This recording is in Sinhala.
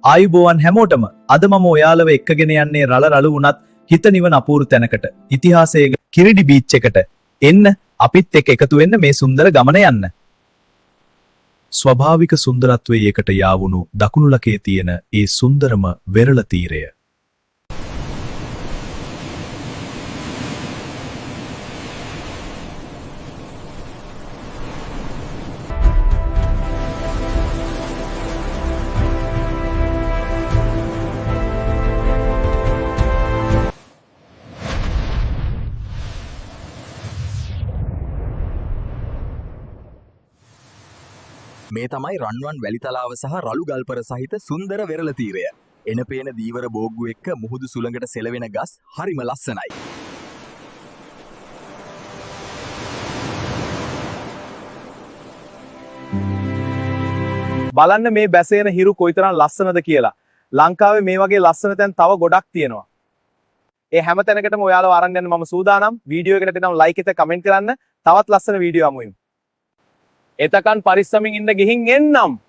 ආයුබෝවන් හැමෝටම අද මම ඔයාලව එක්කගෙන යන්නේ රළ රළු වුණත් හිත නිවන අපූර්ව තැනකට ඉතිහාසයේ කිරිඩි බීච් එකට එන්න අපිත් එක්ක එකතු වෙන්න මේ සුන්දර ගමන යන්න. ස්වභාවික සුන්දරත්වයේ එකට යාවුණු දකුණු ලකේ තියෙන ඒ සුන්දරම වෙරළ තීරය. මේ තමයි රන්වන් වැලිතලාව සහ රළු ගල්පර සහිත සුන්දර වෙරළ තීරය. එන පේන දීවර බෝග්ගු එක්ක මුහුදු සුළඟට සෙලවෙන ගස් හරිම ලස්සනයි. බලන්න මේ බැසේන හිරු කොයිතරම් ලස්සනද කියලා. ලංකාවේ මේ වගේ ලස්සන තැන් තව ගොඩක් තියෙනවා. ඒ හැම තැනකටම ඔයාලව අරන් යන්න මම සූදානම්. වීඩියෝ එකට දෙනම් ලයික් එක කමෙන්ට් කරන්න. තවත් ලස්සන වීඩියෝ අමුයිමු. එතකන් පරිස්සමින් ඉන්න ගිහින් එන්නම්.